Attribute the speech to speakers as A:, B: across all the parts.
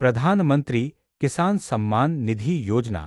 A: प्रधानमंत्री किसान सम्मान निधि योजना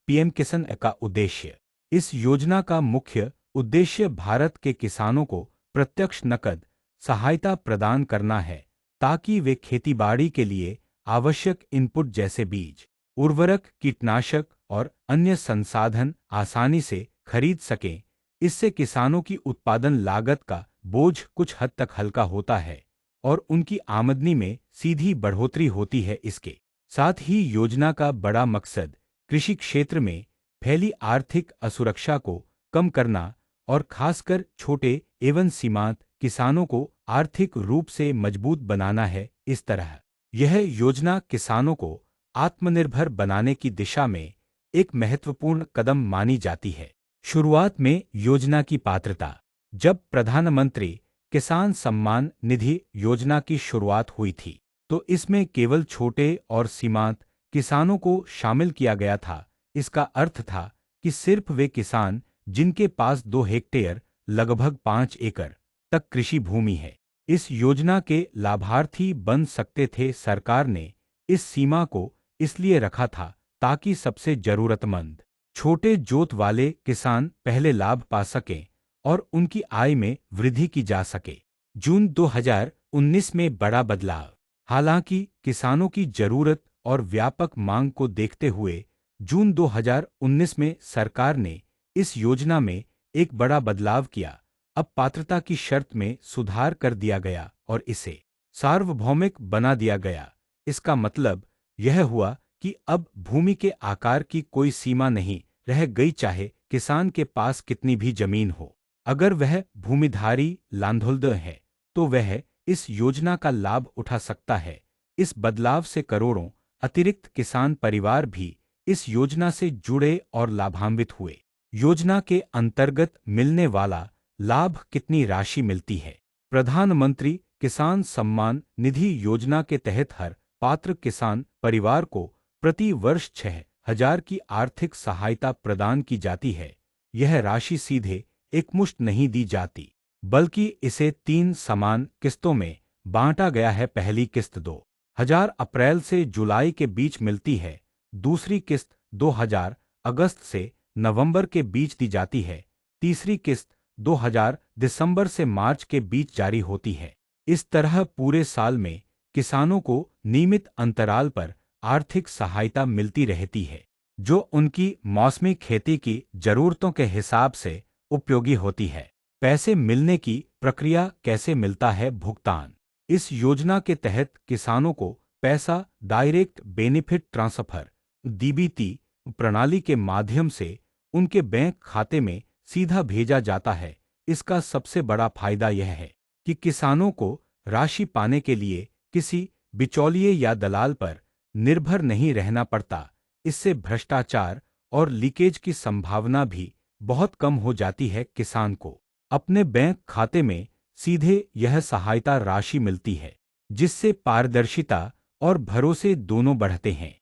A: पीएम किसान का उद्देश्य। इस योजना का मुख्य उद्देश्य भारत के किसानों को प्रत्यक्ष नकद सहायता प्रदान करना है, ताकि वे खेतीबाड़ी के लिए आवश्यक इनपुट जैसे बीज, उर्वरक, कीटनाशक और अन्य संसाधन आसानी से खरीद सकें। इससे किसानों की उत्पादन लागत का बोझ कुछ हद तक हल्का होता है और उनकी आमदनी में सीधी बढ़ोतरी होती है। इसके साथ ही योजना का बड़ा मकसद कृषि क्षेत्र में फैली आर्थिक असुरक्षा को कम करना और खासकर छोटे एवं सीमांत किसानों को आर्थिक रूप से मजबूत बनाना है। इस तरह यह योजना किसानों को आत्मनिर्भर बनाने की दिशा में एक महत्वपूर्ण कदम मानी जाती है। शुरुआत में योजना की पात्रता। जब प्रधानमंत्री किसान सम्मान निधि योजना की शुरुआत हुई थी, तो इसमें केवल छोटे और सीमांत किसानों को शामिल किया गया था। इसका अर्थ था कि सिर्फ वे किसान जिनके पास 2 हेक्टेयर लगभग 5 एकड़ तक कृषि भूमि है, इस योजना के लाभार्थी बन सकते थे। सरकार ने इस सीमा को इसलिए रखा था ताकि सबसे जरूरतमंद छोटे जोत वाले किसान पहले लाभ पा सकें और उनकी आय में वृद्धि की जा सके। जून 2019 में बड़ा बदलाव। हालांकि किसानों की जरूरत और व्यापक मांग को देखते हुए जून 2019 में सरकार ने इस योजना में एक बड़ा बदलाव किया। अब पात्रता की शर्त में सुधार कर दिया गया और इसे सार्वभौमिक बना दिया गया। इसका मतलब यह हुआ कि अब भूमि के आकार की कोई सीमा नहीं रह गई, चाहे किसान के पास कितनी भी जमीन हो। अगर वह भूमिधारी लांधुल्द है तो वह इस योजना का लाभ उठा सकता है। इस बदलाव से करोड़ों अतिरिक्त किसान परिवार भी इस योजना से जुड़े और लाभान्वित हुए। योजना के अंतर्गत मिलने वाला लाभ, कितनी राशि मिलती है। प्रधानमंत्री किसान सम्मान निधि योजना के तहत हर पात्र किसान परिवार को प्रति वर्ष 6,000 की आर्थिक सहायता प्रदान की जाती है। यह राशि सीधे एकमुश्त नहीं दी जाती, बल्कि इसे 3 समान किस्तों में बांटा गया है। पहली किस्त 2000 अप्रैल से जुलाई के बीच मिलती है। दूसरी किस्त 2000 अगस्त से नवंबर के बीच दी जाती है। तीसरी किस्त 2000 दिसंबर से मार्च के बीच जारी होती है। इस तरह पूरे साल में किसानों को नियमित अंतराल पर आर्थिक सहायता मिलती रहती है, जो उनकी मौसमी खेती की जरूरतों के हिसाब से उपयोगी होती है। पैसे मिलने की प्रक्रिया कैसे मिलता है। भुगतान। इस योजना के तहत किसानों को पैसा डायरेक्ट बेनिफिट ट्रांसफर डीबीटी प्रणाली के माध्यम से उनके बैंक खाते में सीधा भेजा जाता है। इसका सबसे बड़ा फायदा यह है कि किसानों को राशि पाने के लिए किसी बिचौलिए या दलाल पर निर्भर नहीं रहना पड़ता। इससे भ्रष्टाचार और लीकेज की संभावना भी बहुत कम हो जाती है। किसान को अपने बैंक खाते में सीधे यह सहायता राशि मिलती है, जिससे पारदर्शिता और भरोसे दोनों बढ़ते हैं।